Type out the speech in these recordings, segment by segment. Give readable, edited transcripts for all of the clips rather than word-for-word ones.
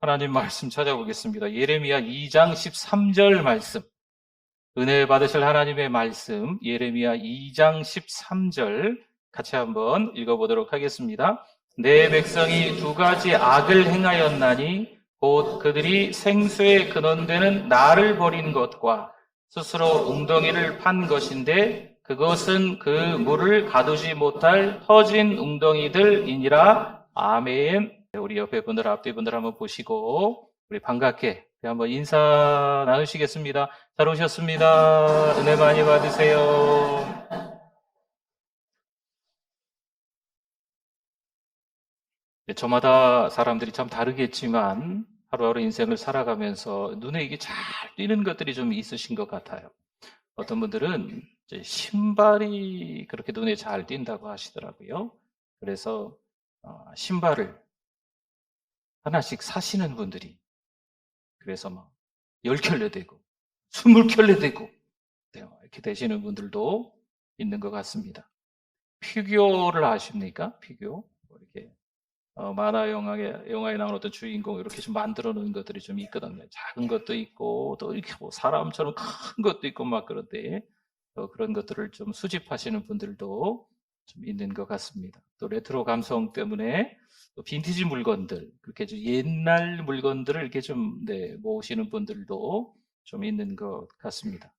하나님 말씀 찾아보겠습니다. 예레미야 2장 13절 말씀. 은혜 받으실 하나님의 말씀, 예레미야 2장 13절 같이 한번 읽어보도록 하겠습니다. 내 백성이 두 가지 악을 행하였나니 곧 그들이 생수의 근원되는 나를 버린 것과 스스로 웅덩이를 판 것인데 그것은 그 물을 가두지 못할 터진 웅덩이들이니라. 아멘. 우리 옆에 분들, 앞뒤 분들 한번 보시고 우리 반갑게 한번 인사 나누시겠습니다. 잘 오셨습니다. 은혜 많이 받으세요. 저마다 사람들이 참 다르겠지만 하루하루 인생을 살아가면서 눈에 이게 잘 띄는 것들이 좀 있으신 것 같아요. 어떤 분들은 이제 신발이 그렇게 눈에 잘 띈다고 하시더라고요. 그래서 신발을 하나씩 사시는 분들이, 그래서 막 10켤레 되고 20켤레 되고 이렇게 되시는 분들도 있는 것 같습니다. 피규어를 아십니까? 피규어. 이렇게 만화 영화에 나오는 어떤 주인공 이렇게 좀 만들어 놓은 것들이 좀 있거든요. 작은 것도 있고 또 이렇게 뭐 사람처럼 큰 것도 있고 막 그런데 그런 것들을 좀 수집하시는 분들도 좀 있는 것 같습니다. 또 레트로 감성 때문에 또 빈티지 물건들, 그렇게 좀 옛날 물건들을 이렇게 좀 모으시는 분들도 좀 있는 것 같습니다.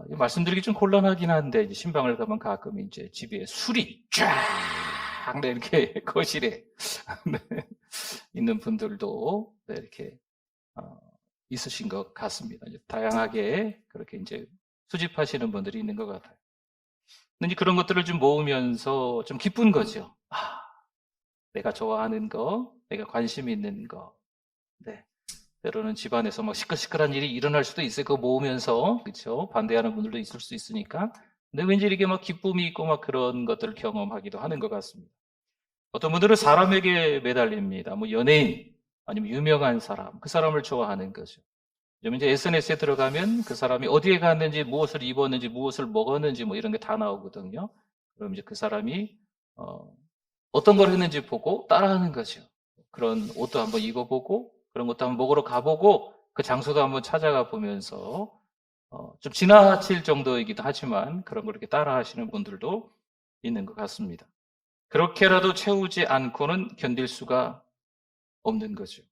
말씀드리기 좀 곤란하긴 한데, 이제 신방을 가면 가끔 이제 집에 술이 쫙 이렇게 거실에 있는 분들도 이렇게 있으신 것 같습니다. 이제 다양하게 그렇게 이제 수집하시는 분들이 있는 것 같아요. 근데 그런 것들을 좀 모으면서 좀 기쁜 거죠. 내가 좋아하는 거, 내가 관심 있는 거. 때로는 집안에서 막 시끌시끌한 일이 일어날 수도 있어요. 그거 모으면서, 그렇죠? 반대하는 분들도 있을 수 있으니까. 근데 왠지 이렇게 막 기쁨이 있고 막 그런 것들을 경험하기도 하는 것 같습니다. 어떤 분들은 사람에게 매달립니다. 뭐 연예인, 아니면 유명한 사람, 그 사람을 좋아하는 거죠. 요즘 이제 SNS에 들어가면 그 사람이 어디에 갔는지, 무엇을 입었는지, 무엇을 먹었는지 뭐 이런 게 다 나오거든요. 그럼 이제 그 사람이 어떤 걸 했는지 보고 따라하는 거죠. 그런 옷도 한번 입어보고 그런 것도 한번 먹으러 가보고 그 장소도 한번 찾아가 보면서 좀 지나칠 정도이기도 하지만 그런 걸 이렇게 따라하시는 분들도 있는 것 같습니다. 그렇게라도 채우지 않고는 견딜 수가 없는 거죠.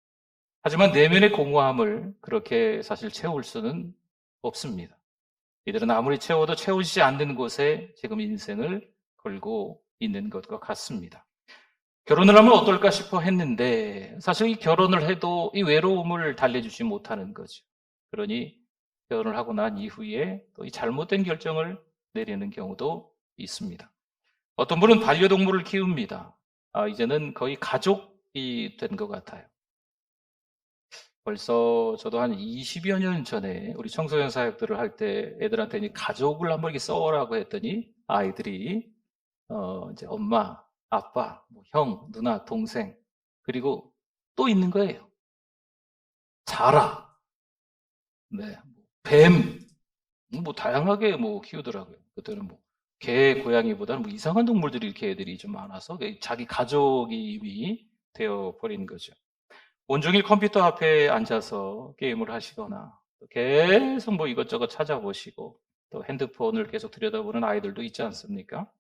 하지만 내면의 공허함을 그렇게 사실 채울 수는 없습니다. 이들은 아무리 채워도 채우지 않는 곳에 지금 인생을 걸고 있는 것과 같습니다. 결혼을 하면 어떨까 싶어 했는데 사실 이 결혼을 해도 이 외로움을 달래주지 못하는 거죠. 그러니 결혼을 하고 난 이후에 또 이 잘못된 결정을 내리는 경우도 있습니다. 어떤 분은 반려동물을 키웁니다. 이제는 거의 가족이 된 것 같아요. 벌써 저도 한 20여 년 전에 우리 청소년 사역들을 할 때 애들한테 이제 가족을 한번 이렇게 써오라고 했더니 아이들이 이제 엄마, 아빠, 뭐 형, 누나, 동생, 그리고 또 있는 거예요. 자라, 뱀, 뭐 다양하게 뭐 키우더라고요. 그때는 뭐 개, 고양이보다는 뭐 이상한 동물들이 이렇게 애들이 좀 많아서 자기 가족이 이미 되어 버린 거죠. 온종일 컴퓨터 앞에 앉아서 게임을 하시거나 계속 뭐 이것저것 찾아보시고 또 핸드폰을 계속 들여다보는 아이들도 있지 않습니까?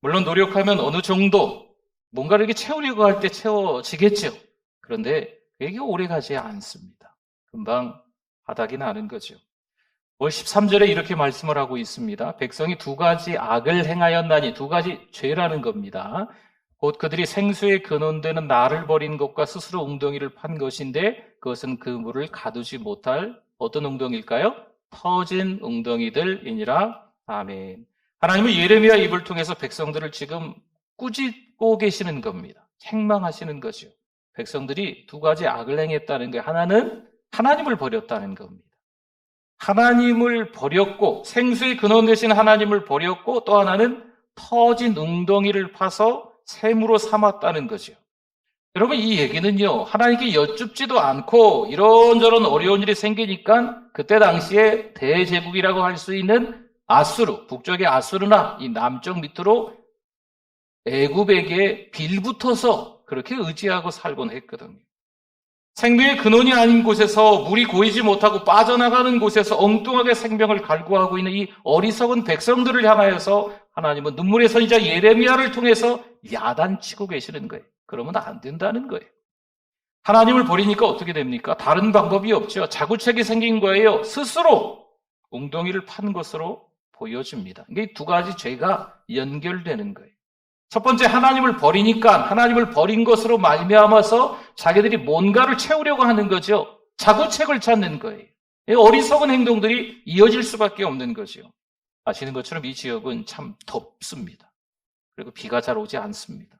물론 노력하면 어느 정도 뭔가를 이렇게 채우려고 할 때 채워지겠죠. 그런데 그게 오래 가지 않습니다. 금방 바닥이 나는 거죠. 13절에 이렇게 말씀을 하고 있습니다. 백성이 두 가지 악을 행하였나니, 두 가지 죄라는 겁니다. 곧 그들이 생수의 근원되는 나를 버린 것과 스스로 웅덩이를 판 것인데 그것은 그 물을 가두지 못할 어떤 웅덩이일까요? 터진 웅덩이들이니라. 아멘. 하나님은 예레미야 입을 통해서 백성들을 지금 꾸짖고 계시는 겁니다. 책망하시는 거죠. 백성들이 두 가지 악을 행했다는 게, 하나는 하나님을 버렸다는 겁니다. 하나님을 버렸고, 생수의 근원 되신 하나님을 버렸고, 또 하나는 터진 웅덩이를 파서 샘으로 삼았다는 거죠. 여러분, 이 얘기는요, 하나님께 여쭙지도 않고 이런저런 어려운 일이 생기니까 그때 당시에 대제국이라고 할 수 있는 아수르, 북쪽의 아수르나 이 남쪽 밑으로 애굽에게 빌붙어서 그렇게 의지하고 살곤 했거든요. 생명의 근원이 아닌 곳에서 물이 고이지 못하고 빠져나가는 곳에서 엉뚱하게 생명을 갈구하고 있는 이 어리석은 백성들을 향하여서 하나님은 눈물의 선지자 예레미야를 통해서 야단치고 계시는 거예요. 그러면 안 된다는 거예요. 하나님을 버리니까 어떻게 됩니까? 다른 방법이 없죠. 자구책이 생긴 거예요. 스스로 웅덩이를 판 것으로 보여집니다. 이게 두 가지 죄가 연결되는 거예요. 첫 번째, 하나님을 버리니까 하나님을 버린 것으로 말미암아서 자기들이 뭔가를 채우려고 하는 거죠. 자구책을 찾는 거예요. 어리석은 행동들이 이어질 수밖에 없는 거죠. 아시는 것처럼 이 지역은 참 덥습니다. 그리고 비가 잘 오지 않습니다.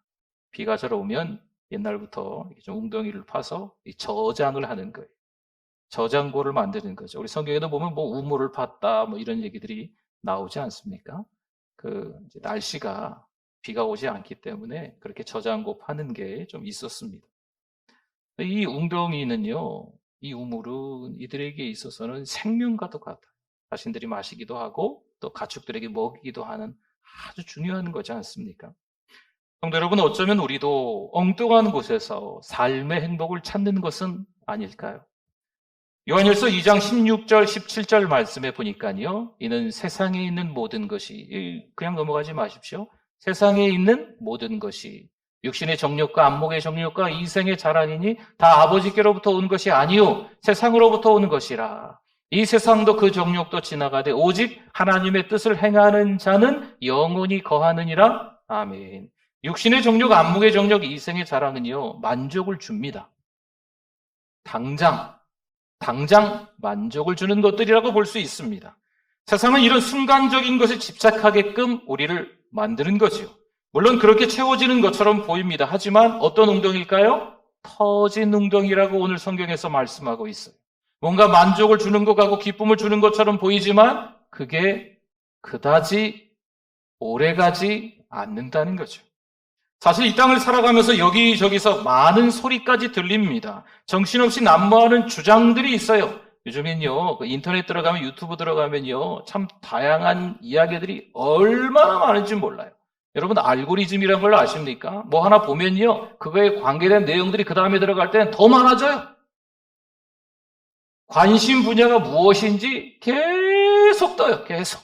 비가 잘 오면 옛날부터 좀 웅덩이를 파서 저장을 하는 거예요. 저장고를 만드는 거죠. 우리 성경에도 보면 뭐 우물을 팠다 뭐 이런 얘기들이 나오지 않습니까? 이제 날씨가 비가 오지 않기 때문에 그렇게 저장고 파는 게 좀 있었습니다. 이 웅덩이는요, 이 우물은 이들에게 있어서는 생명과도 같아요. 자신들이 마시기도 하고 또 가축들에게 먹이기도 하는 아주 중요한 거지 않습니까? 성도 여러분, 어쩌면 우리도 엉뚱한 곳에서 삶의 행복을 찾는 것은 아닐까요? 요한일서 2장 16절, 17절 말씀에 보니까요, 이는 세상에 있는 모든 것이, 그냥 넘어가지 마십시오. 세상에 있는 모든 것이 육신의 정욕과 안목의 정욕과 이생의 자랑이니 다 아버지께로부터 온 것이 아니요 세상으로부터 오는 것이라. 이 세상도 그 정욕도 지나가되 오직 하나님의 뜻을 행하는 자는 영원히 거하느니라. 아멘. 육신의 정욕, 안목의 정욕, 이생의 자랑은요, 만족을 줍니다. 당장 만족을 주는 것들이라고 볼 수 있습니다. 세상은 이런 순간적인 것에 집착하게끔 우리를 만드는 거죠. 물론 그렇게 채워지는 것처럼 보입니다. 하지만 어떤 웅덩이일까요? 터진 웅덩이라고 오늘 성경에서 말씀하고 있어요. 뭔가 만족을 주는 것 같고 기쁨을 주는 것처럼 보이지만 그게 그다지 오래가지 않는다는 거죠. 사실 이 땅을 살아가면서 여기저기서 많은 소리까지 들립니다. 정신없이 난무하는 주장들이 있어요. 요즘엔요, 인터넷 들어가면, 유튜브 들어가면요, 참 다양한 이야기들이 얼마나 많은지 몰라요. 여러분, 알고리즘이라는 걸 아십니까? 뭐 하나 보면요, 그거에 관계된 내용들이 그 다음에 들어갈 때는 더 많아져요. 관심 분야가 무엇인지 계속 떠요, 계속.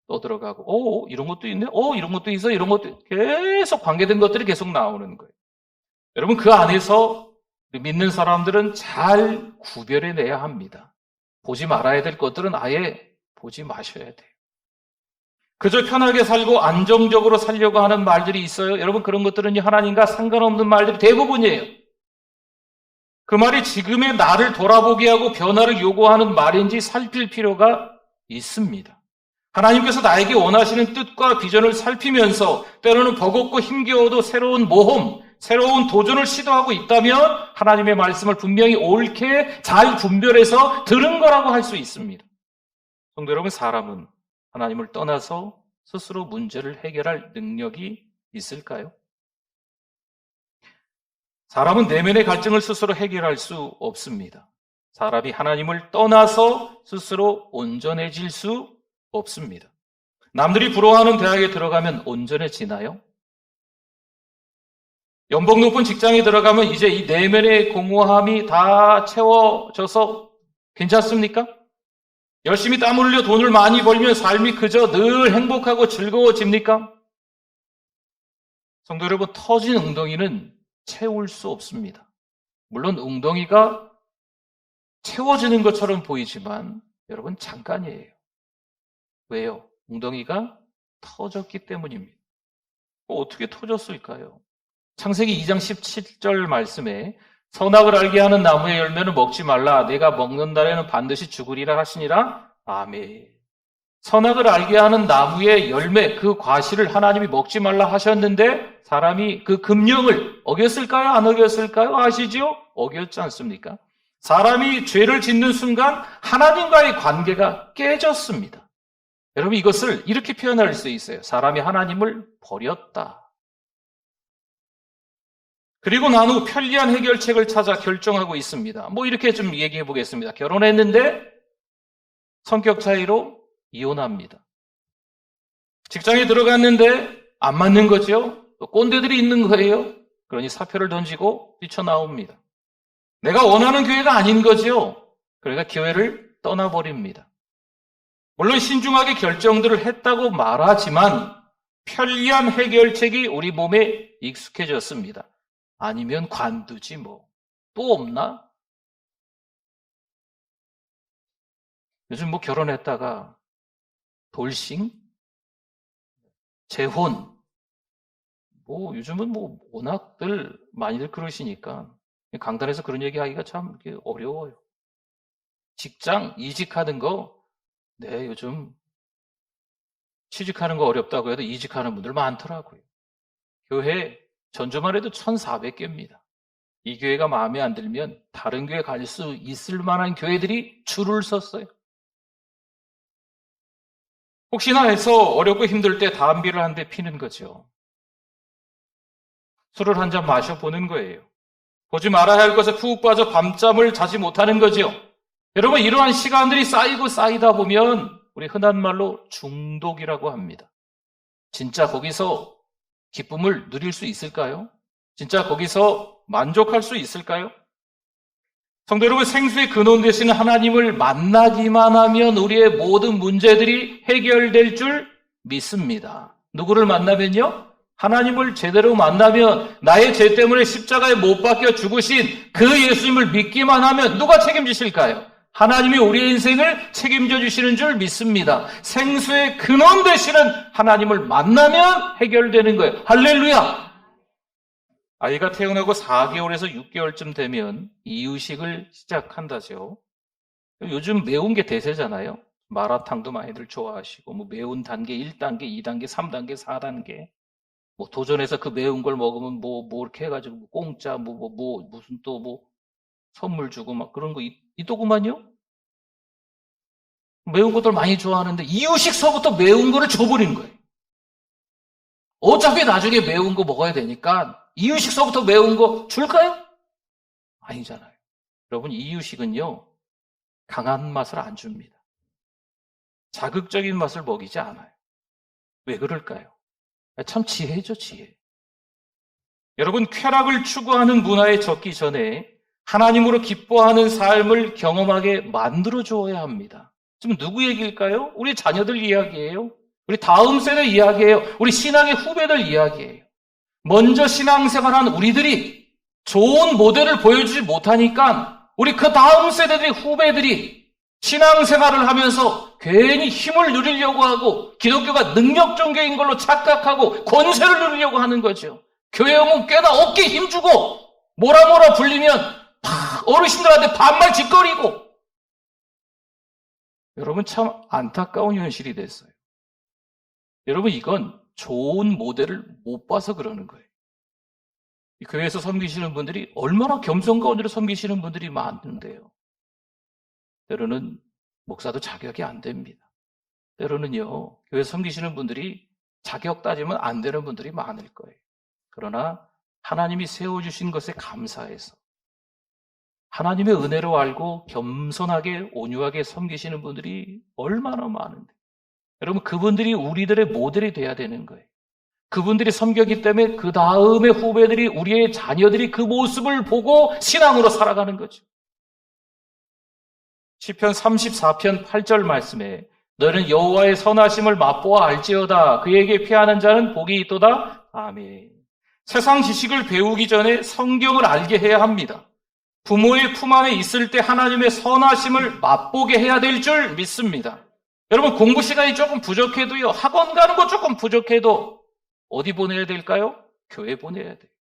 또 들어가고, 이런 것도 있네? 이런 것도 있어? 이런 것도, 계속 관계된 것들이 계속 나오는 거예요. 여러분, 그 안에서 믿는 사람들은 잘 구별해내야 합니다. 보지 말아야 될 것들은 아예 보지 마셔야 돼요. 그저 편하게 살고 안정적으로 살려고 하는 말들이 있어요. 여러분, 그런 것들은 하나님과 상관없는 말들이 대부분이에요. 그 말이 지금의 나를 돌아보게 하고 변화를 요구하는 말인지 살필 필요가 있습니다. 하나님께서 나에게 원하시는 뜻과 비전을 살피면서 때로는 버겁고 힘겨워도 새로운 모험, 새로운 도전을 시도하고 있다면 하나님의 말씀을 분명히 옳게 잘 분별해서 들은 거라고 할 수 있습니다. 성도 여러분, 사람은 하나님을 떠나서 스스로 문제를 해결할 능력이 있을까요? 사람은 내면의 갈증을 스스로 해결할 수 없습니다. 사람이 하나님을 떠나서 스스로 온전해질 수 없습니다. 남들이 부러워하는 대학에 들어가면 온전해지나요? 연봉 높은 직장에 들어가면 이제 이 내면의 공허함이 다 채워져서 괜찮습니까? 열심히 땀 흘려 돈을 많이 벌면 삶이 그저 늘 행복하고 즐거워집니까? 성도 여러분, 터진 웅덩이는 채울 수 없습니다. 물론 웅덩이가 채워지는 것처럼 보이지만 여러분, 잠깐이에요. 왜요? 웅덩이가 터졌기 때문입니다. 어떻게 터졌을까요? 창세기 2장 17절 말씀에 선악을 알게 하는 나무의 열매는 먹지 말라. 내가 먹는 날에는 반드시 죽으리라 하시니라. 아멘. 선악을 알게 하는 나무의 열매, 그 과실을 하나님이 먹지 말라 하셨는데 사람이 그 금령을 어겼을까요? 안 어겼을까요? 아시죠? 어겼지 않습니까? 사람이 죄를 짓는 순간 하나님과의 관계가 깨졌습니다. 여러분, 이것을 이렇게 표현할 수 있어요. 사람이 하나님을 버렸다. 그리고 난 후 편리한 해결책을 찾아 결정하고 있습니다. 뭐 이렇게 좀 얘기해 보겠습니다. 결혼했는데 성격 차이로 이혼합니다. 직장에 들어갔는데 안 맞는 거죠. 또 꼰대들이 있는 거예요. 그러니 사표를 던지고 뛰쳐나옵니다. 내가 원하는 교회가 아닌 거죠. 그러니까 교회를 떠나버립니다. 물론 신중하게 결정들을 했다고 말하지만 편리한 해결책이 우리 몸에 익숙해졌습니다. 아니면 관두지 뭐. 또 없나? 요즘 뭐 결혼했다가 돌싱? 재혼? 뭐 요즘은 뭐 워낙들 많이들 그러시니까 강단에서 그런 얘기하기가 참 어려워요. 직장 이직하는 거, 네, 요즘 취직하는 거 어렵다고 해도 이직하는 분들 많더라고요. 교회 전주만 해도 1,400개입니다. 이 교회가 마음에 안 들면 다른 교회 갈 수 있을 만한 교회들이 줄을 섰어요. 혹시나 해서 어렵고 힘들 때 담배를 한 대 피는 거죠. 술을 한 잔 마셔보는 거예요. 보지 말아야 할 것에 푹 빠져 밤잠을 자지 못하는 거죠. 여러분, 이러한 시간들이 쌓이고 쌓이다 보면 우리 흔한 말로 중독이라고 합니다. 진짜 거기서 기쁨을 누릴 수 있을까요? 진짜 거기서 만족할 수 있을까요? 성도 여러분, 생수의 근원 되시는 하나님을 만나기만 하면 우리의 모든 문제들이 해결될 줄 믿습니다. 누구를 만나면요? 하나님을 제대로 만나면 나의 죄 때문에 십자가에 못 박혀 죽으신 그 예수님을 믿기만 하면 누가 책임지실까요? 하나님이 우리의 인생을 책임져 주시는 줄 믿습니다. 생수의 근원 되시는 하나님을 만나면 해결되는 거예요. 할렐루야! 아이가 태어나고 4개월에서 6개월쯤 되면 이유식을 시작한다죠. 요즘 매운 게 대세잖아요. 마라탕도 많이들 좋아하시고, 뭐 매운 단계 1단계, 2단계, 3단계, 4단계. 뭐 도전해서 그 매운 걸 먹으면 뭐 이렇게 해가지고 공짜 무슨 또 뭐 선물 주고 막 그런 거 있더구만요. 매운 것들 많이 좋아하는데 이유식서부터 매운 거를 줘버리는 거예요. 어차피 나중에 매운 거 먹어야 되니까 이유식서부터 매운 거 줄까요? 아니잖아요. 여러분, 이유식은요 강한 맛을 안 줍니다. 자극적인 맛을 먹이지 않아요. 왜 그럴까요? 참 지혜죠, 지혜. 여러분, 쾌락을 추구하는 문화에 젖기 전에 하나님으로 기뻐하는 삶을 경험하게 만들어 주어야 합니다. 지금 누구 얘기일까요? 우리 자녀들 이야기예요. 우리 다음 세대 이야기예요. 우리 신앙의 후배들 이야기예요. 먼저 신앙생활한 우리들이 좋은 모델을 보여주지 못하니까 우리 그 다음 세대들의 후배들이 신앙생활을 하면서 괜히 힘을 누리려고 하고 기독교가 능력 종교인 걸로 착각하고 권세를 누리려고 하는 거죠. 교회 오면 꽤나 어깨에 힘주고 뭐라 불리면 어르신들한테 반말 짓거리고. 여러분, 참 안타까운 현실이 됐어요. 여러분, 이건 좋은 모델을 못 봐서 그러는 거예요. 이 교회에서 섬기시는 분들이 얼마나 겸손과 온유로 섬기시는 분들이 많은데요. 때로는 목사도 자격이 안 됩니다. 때로는요, 교회 섬기시는 분들이 자격 따지면 안 되는 분들이 많을 거예요. 그러나 하나님이 세워주신 것에 감사해서 하나님의 은혜로 알고 겸손하게 온유하게 섬기시는 분들이 얼마나 많은데, 여러분, 그분들이 우리들의 모델이 돼야 되는 거예요. 그분들이 섬겼기 때문에 그 다음에 후배들이, 우리의 자녀들이 그 모습을 보고 신앙으로 살아가는 거죠. 시편 34편 8절 말씀에 너는 여호와의 선하심을 맛보아 알지어다. 그에게 피하는 자는 복이 있도다. 아멘. 세상 지식을 배우기 전에 성경을 알게 해야 합니다. 부모의 품 안에 있을 때 하나님의 선하심을 맛보게 해야 될 줄 믿습니다. 여러분, 공부 시간이 조금 부족해도요, 학원 가는 거 조금 부족해도 어디 보내야 될까요? 교회 보내야 돼요.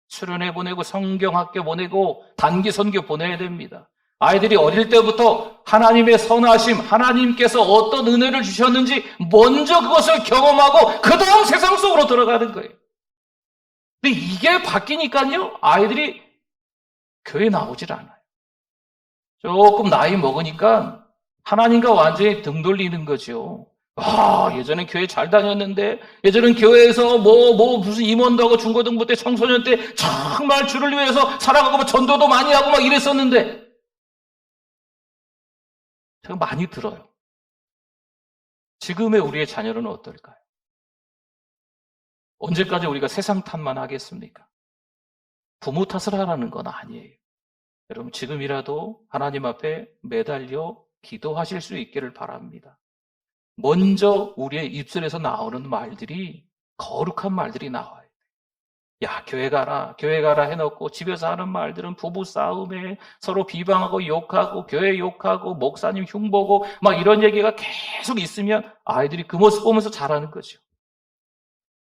수련회 보내고 성경학교 보내고 단기 선교 보내야 됩니다. 아이들이 어릴 때부터 하나님의 선하심, 하나님께서 어떤 은혜를 주셨는지 먼저 그것을 경험하고 그 다음 세상 속으로 들어가는 거예요. 근데 이게 바뀌니까요, 아이들이 교회 나오질 않아요. 조금 나이 먹으니까 하나님과 완전히 등 돌리는 거죠. 예전엔 교회 잘 다녔는데, 예전엔 교회에서 무슨 임원도 하고 중고등부 때 청소년 때 정말 주를 위해서 살아가고 전도도 많이 하고 막 이랬었는데, 제가 많이 들어요. 지금의 우리의 자녀는 어떨까요? 언제까지 우리가 세상 탓만 하겠습니까? 부모 탓을 하라는 건 아니에요. 여러분 지금이라도 하나님 앞에 매달려 기도하실 수 있기를 바랍니다. 먼저 우리의 입술에서 나오는 말들이 거룩한 말들이 나와요. 야, 교회 가라 해놓고 집에서 하는 말들은 부부 싸움에 서로 비방하고 욕하고 교회 욕하고 목사님 흉보고 막 이런 얘기가 계속 있으면 아이들이 그 모습 보면서 자라는 거죠.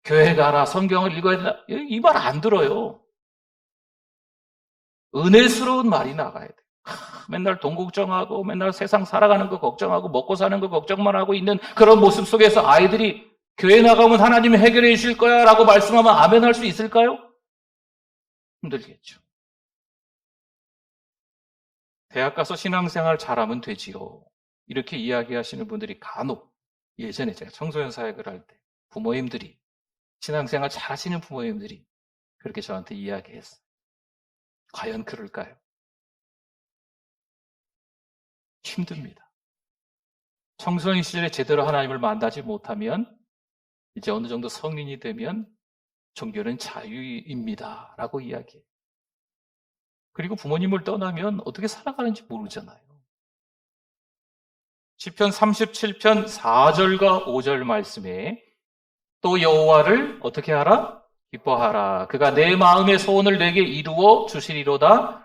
교회 가라, 성경을 읽어야 된다. 이 말 안 들어요. 은혜스러운 말이 나가야 돼요. 맨날 돈 걱정하고 맨날 세상 살아가는 거 걱정하고 먹고 사는 거 걱정만 하고 있는 그런 모습 속에서 아이들이 교회 나가면 하나님이 해결해 주실 거야 라고 말씀하면 아멘 할 수 있을까요? 힘들겠죠. 대학 가서 신앙생활 잘하면 되지요. 이렇게 이야기하시는 분들이 간혹 예전에 제가 청소년 사역을 할 때 부모님들이 신앙생활 잘하시는 부모님들이 그렇게 저한테 이야기했어요. 과연 그럴까요? 힘듭니다. 청소년 시절에 제대로 하나님을 만나지 못하면 이제 어느 정도 성인이 되면 종교는 자유입니다 라고 이야기해요. 그리고 부모님을 떠나면 어떻게 살아가는지 모르잖아요. 시편 37편 4절과 5절 말씀에 또 여호와를 어떻게 하라? 기뻐하라. 그가 내 마음의 소원을 내게 이루어 주시리로다.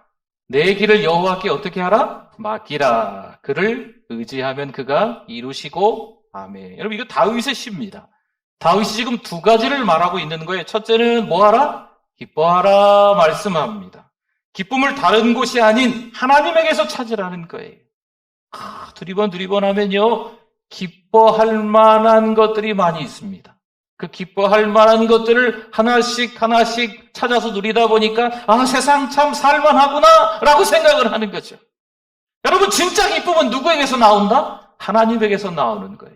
내 길을 여호와께 어떻게 하라? 맡기라. 그를 의지하면 그가 이루시고 아멘. 여러분 이거 다윗의 시입니다. 다윗이 지금 두 가지를 말하고 있는 거예요. 첫째는 뭐하라? 기뻐하라 말씀합니다. 기쁨을 다른 곳이 아닌 하나님에게서 찾으라는 거예요. 두리번 하면요 기뻐할 만한 것들이 많이 있습니다. 그 기뻐할 만한 것들을 하나씩 찾아서 누리다 보니까 세상 참 살만하구나 라고 생각을 하는 거죠. 여러분 진짜 기쁨은 누구에게서 나온다? 하나님에게서 나오는 거예요.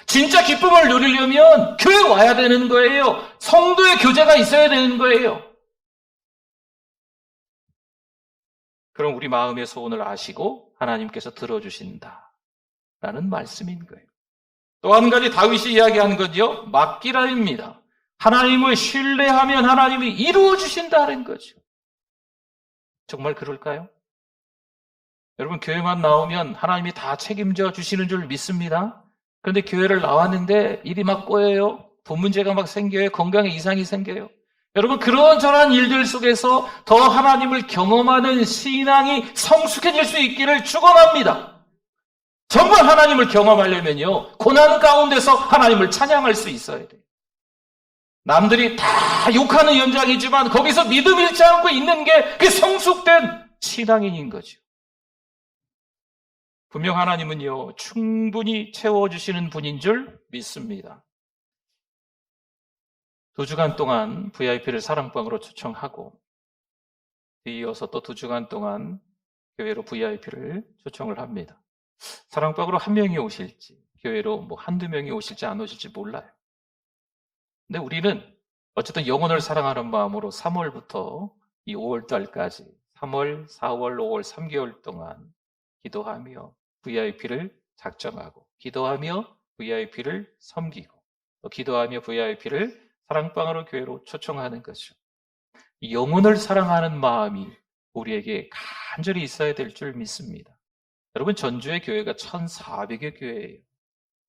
진짜 기쁨을 누리려면 교회 와야 되는 거예요. 성도의 교제가 있어야 되는 거예요. 그럼 우리 마음의 소원을 아시고 하나님께서 들어주신다 라는 말씀인 거예요. 또 한 가지 다윗이 이야기하는 건요 맡기라입니다. 하나님을 신뢰하면 하나님이 이루어 주신다는 거죠. 정말 그럴까요? 여러분 교회만 나오면 하나님이 다 책임져 주시는 줄 믿습니다. 그런데 교회를 나왔는데 일이 막 꼬여요. 돈 문제가 막 생겨요. 건강에 이상이 생겨요. 여러분 그런저런 일들 속에서 더 하나님을 경험하는 신앙이 성숙해질 수 있기를 축원합니다. 정말 하나님을 경험하려면요 고난 가운데서 하나님을 찬양할 수 있어야 돼요. 남들이 다 욕하는 현장이지만 거기서 믿음 잃지 않고 있는 게 그 성숙된 신앙인인 거죠. 분명 하나님은요 충분히 채워주시는 분인 줄 믿습니다. 2주간 동안 VIP를 사랑방으로 초청하고 이어서 또 2주간 동안 교회로 VIP를 초청을 합니다. 사랑방으로 1명이 오실지 교회로 뭐 1-2명이 오실지 안 오실지 몰라요. 근데 우리는 어쨌든 영혼을 사랑하는 마음으로 3월부터 이 5월달까지 3월, 4월, 5월 3개월 동안 기도하며 VIP를 작정하고 기도하며 VIP를 섬기고 또 기도하며 VIP를 사랑방으로 교회로 초청하는 거죠. 영혼을 사랑하는 마음이 우리에게 간절히 있어야 될 줄 믿습니다. 여러분 전주의 교회가 1,400여 교회예요.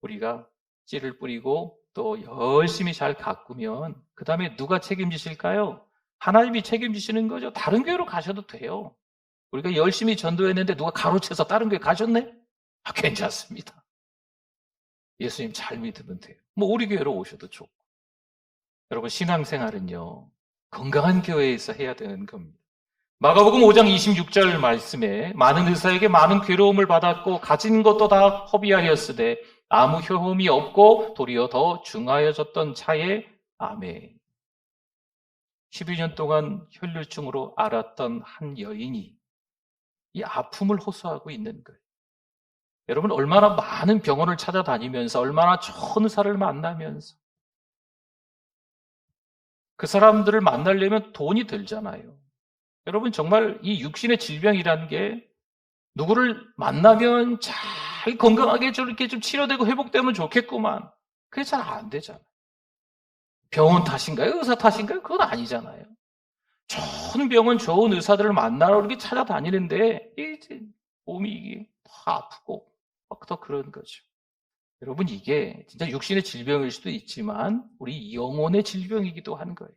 우리가 씨를 뿌리고 또 열심히 잘 가꾸면 그 다음에 누가 책임지실까요? 하나님이 책임지시는 거죠. 다른 교회로 가셔도 돼요. 우리가 열심히 전도했는데 누가 가로채서 다른 교회 가셨네? 괜찮습니다. 예수님 잘 믿으면 돼요. 뭐 우리 교회로 오셔도 좋고. 여러분 신앙생활은요 건강한 교회에서 해야 되는 겁니다. 마가복음 5장 26절 말씀에 많은 의사에게 많은 괴로움을 받았고 가진 것도 다 허비하였으되 아무 효험이 없고 도리어 더 중하여졌던 차에 아멘. 12년 동안 혈류증으로 앓았던 한 여인이 이 아픔을 호소하고 있는 거예요. 여러분 얼마나 많은 병원을 찾아다니면서 얼마나 좋은 의사를 만나면서 그 사람들을 만나려면 돈이 들잖아요. 여러분 정말 이 육신의 질병이라는 게 누구를 만나면 잘 건강하게 저렇게 좀 치료되고 회복되면 좋겠구만. 그게 잘 안 되잖아요. 병원 탓인가요? 의사 탓인가요? 그건 아니잖아요. 좋은 병원, 좋은 의사들을 만나러 이렇게 찾아다니는데 이제 몸이 이게 더 아프고 막 더 그런 거죠. 여러분, 이게 진짜 육신의 질병일 수도 있지만 우리 영혼의 질병이기도 한 거예요.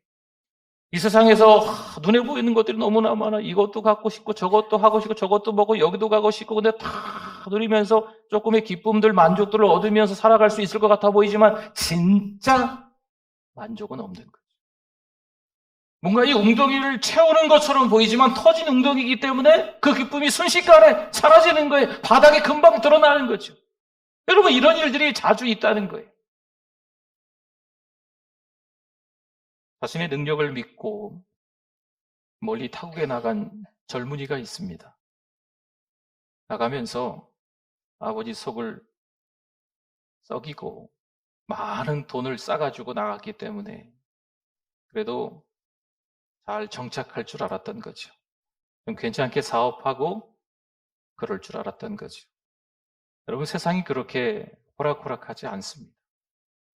이 세상에서 눈에 보이는 것들이 너무나 많아. 이것도 갖고 싶고 저것도 하고 싶고 저것도 먹고 여기도 가고 싶고, 근데 다 누리면서 조금의 기쁨들, 만족들을 얻으면서 살아갈 수 있을 것 같아 보이지만 진짜 만족은 없는 거예요. 뭔가 이 웅덩이를 채우는 것처럼 보이지만 터진 웅덩이이기 때문에 그 기쁨이 순식간에 사라지는 거예요. 바닥에 금방 드러나는 거죠. 여러분, 이런 일들이 자주 있다는 거예요. 자신의 능력을 믿고 멀리 타국에 나간 젊은이가 있습니다. 나가면서 아버지 속을 썩이고 많은 돈을 싸가지고 나갔기 때문에 그래도 잘 정착할 줄 알았던 거죠. 좀 괜찮게 사업하고 그럴 줄 알았던 거죠. 여러분, 세상이 그렇게 호락호락하지 않습니다.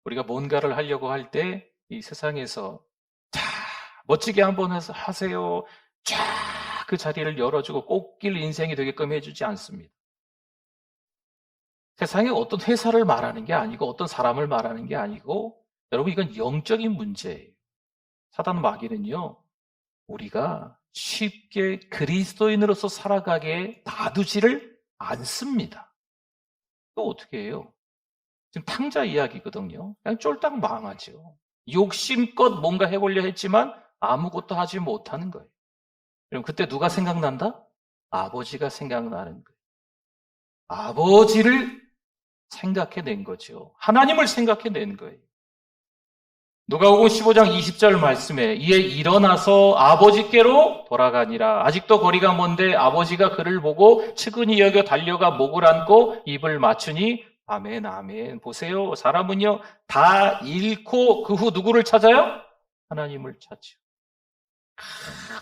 우리가 뭔가를 하려고 할 때 이 세상에서 자, 멋지게 한번 하세요. 쫙 그 자리를 열어주고 꽃길 인생이 되게끔 해주지 않습니다. 세상에 어떤 회사를 말하는 게 아니고 어떤 사람을 말하는 게 아니고, 여러분, 이건 영적인 문제예요. 사단 마귀는요, 우리가 쉽게 그리스도인으로서 살아가게 놔두지를 않습니다. 또 어떻게 해요? 지금 탕자 이야기거든요. 그냥 쫄딱 망하죠. 욕심껏 뭔가 해보려 했지만 아무것도 하지 못하는 거예요. 그럼 그때 누가 생각난다? 아버지가 생각나는 거예요. 아버지를 생각해낸 거죠. 하나님을 생각해낸 거예요. 누가복음 15장 20절 말씀에 이에 일어나서 아버지께로 돌아가니라. 아직도 거리가 먼데 아버지가 그를 보고 측은히 여겨 달려가 목을 안고 입을 맞추니 아멘 아멘. 보세요, 사람은요 다 잃고 그 후 누구를 찾아요? 하나님을 찾죠.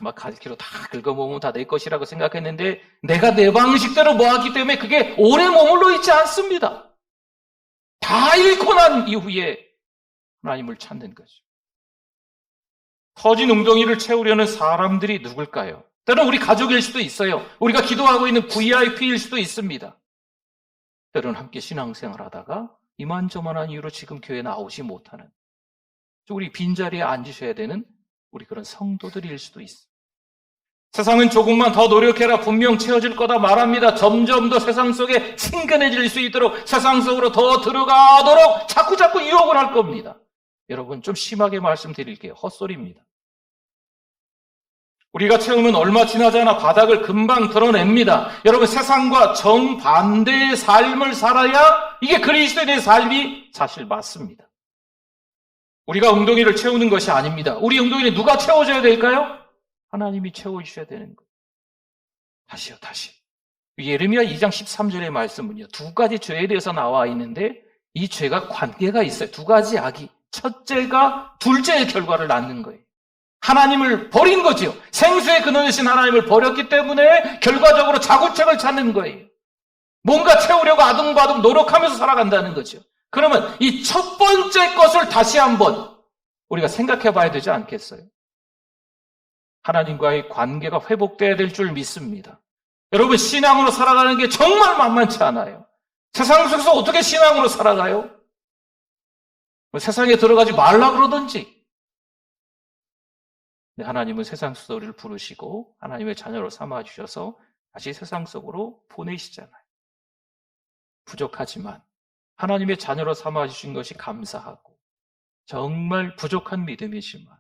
막 가르치로 다 긁어모으면 다 내 것이라고 생각했는데 내가 내 방식대로 모았기 때문에 그게 오래 머물러 있지 않습니다. 다 잃고 난 이후에 하나님을 찾는 거죠. 터진 웅덩이를 채우려는 사람들이 누굴까요? 때로는 우리 가족일 수도 있어요. 우리가 기도하고 있는 VIP일 수도 있습니다. 때로는 함께 신앙생활 하다가 이만저만한 이유로 지금 교회에 나오지 못하는, 우리 빈자리에 앉으셔야 되는 우리 그런 성도들일 수도 있어요. 세상은 조금만 더 노력해라 분명 채워질 거다 말합니다. 점점 더 세상 속에 친근해질 수 있도록 세상 속으로 더 들어가도록 자꾸자꾸 유혹을 할 겁니다. 여러분, 좀 심하게 말씀드릴게요. 헛소리입니다. 우리가 채우면 얼마 지나지 않아 바닥을 금방 드러냅니다. 여러분, 세상과 정반대의 삶을 살아야 이게 그리스도인의 삶이 사실 맞습니다. 우리가 웅덩이를 채우는 것이 아닙니다. 우리 웅덩이를 누가 채워줘야 될까요? 하나님이 채워주셔야 되는 거예요. 다시. 예레미야 2장 13절의 말씀은요, 두 가지 죄에 대해서 나와 있는데 이 죄가 관계가 있어요. 두 가지 악이. 첫째가 둘째의 결과를 낳는 거예요. 하나님을 버린 거지요. 생수의 근원이신 하나님을 버렸기 때문에 결과적으로 자구책을 찾는 거예요. 뭔가 채우려고 아둥바둥 노력하면서 살아간다는 거죠. 그러면 이 첫 번째 것을 다시 한번 우리가 생각해 봐야 되지 않겠어요? 하나님과의 관계가 회복돼야 될 줄 믿습니다. 여러분, 신앙으로 살아가는 게 정말 만만치 않아요. 세상 속에서 어떻게 신앙으로 살아가요? 세상에 들어가지 말라 그러든지. 하나님은 세상 속에서 우리를 부르시고 하나님의 자녀로 삼아주셔서 다시 세상 속으로 보내시잖아요. 부족하지만 하나님의 자녀로 삼아주신 것이 감사하고 정말 부족한 믿음이지만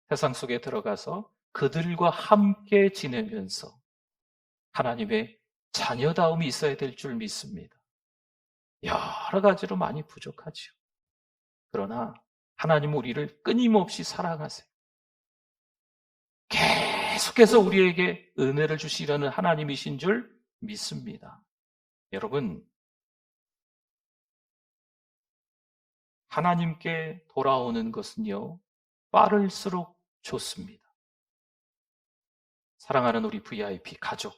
세상 속에 들어가서 그들과 함께 지내면서 하나님의 자녀다움이 있어야 될 줄 믿습니다. 여러 가지로 많이 부족하죠. 그러나 하나님은 우리를 끊임없이 사랑하세요. 계속해서 우리에게 은혜를 주시려는 하나님이신 줄 믿습니다. 여러분, 하나님께 돌아오는 것은요, 빠를수록 좋습니다. 사랑하는 우리 VIP 가족,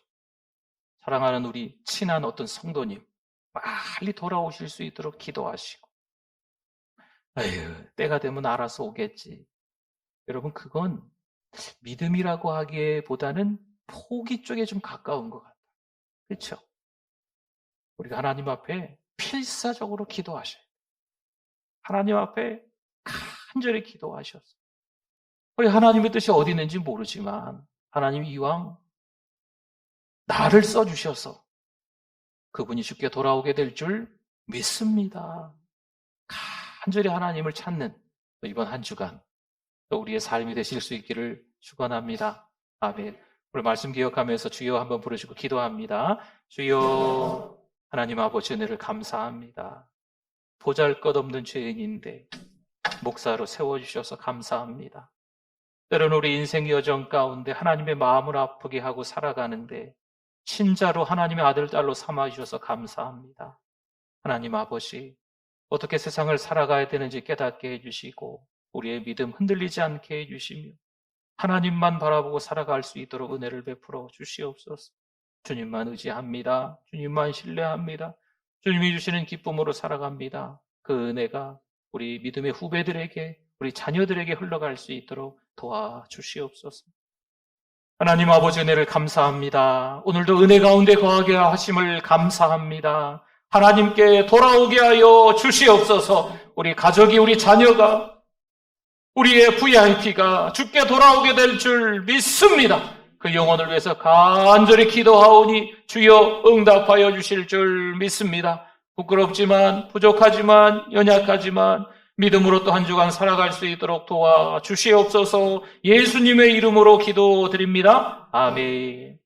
사랑하는 우리 친한 어떤 성도님, 빨리 돌아오실 수 있도록 기도하시고, 때가 되면 알아서 오겠지. 여러분, 그건 믿음이라고 하기보다는 포기 쪽에 좀 가까운 것 같아요. 그렇죠? 우리가 하나님 앞에 필사적으로 기도하셔야 돼요. 하나님 앞에 간절히 기도하셔서 우리 하나님의 뜻이 어디 있는지 모르지만 하나님 이왕 나를 써주셔서 그분이 주께 돌아오게 될 줄 믿습니다. 간절히 하나님을 찾는 이번 한 주간 또 우리의 삶이 되실 수 있기를 축원합니다. 아멘. 오늘 말씀 기억하면서 주여 한번 부르시고 기도합니다. 주여, 하나님 아버지 은혜를 감사합니다. 보잘것없는 죄인인데 목사로 세워주셔서 감사합니다. 때로는 우리 인생 여정 가운데 하나님의 마음을 아프게 하고 살아가는데 신자로 하나님의 아들, 딸로 삼아주셔서 감사합니다. 하나님 아버지, 어떻게 세상을 살아가야 되는지 깨닫게 해주시고 우리의 믿음 흔들리지 않게 해주시며 하나님만 바라보고 살아갈 수 있도록 은혜를 베풀어 주시옵소서. 주님만 의지합니다. 주님만 신뢰합니다. 주님이 주시는 기쁨으로 살아갑니다. 그 은혜가 우리 믿음의 후배들에게, 우리 자녀들에게 흘러갈 수 있도록 도와주시옵소서. 하나님 아버지 은혜를 감사합니다. 오늘도 은혜 가운데 거하게 하심을 감사합니다. 하나님께 돌아오게 하여 주시옵소서. 우리 가족이, 우리 자녀가, 우리의 VIP가 주께 돌아오게 될 줄 믿습니다. 그 영혼을 위해서 간절히 기도하오니 주여 응답하여 주실 줄 믿습니다. 부끄럽지만, 부족하지만, 연약하지만 믿음으로 또 한 주간 살아갈 수 있도록 도와주시옵소서. 예수님의 이름으로 기도드립니다. 아멘.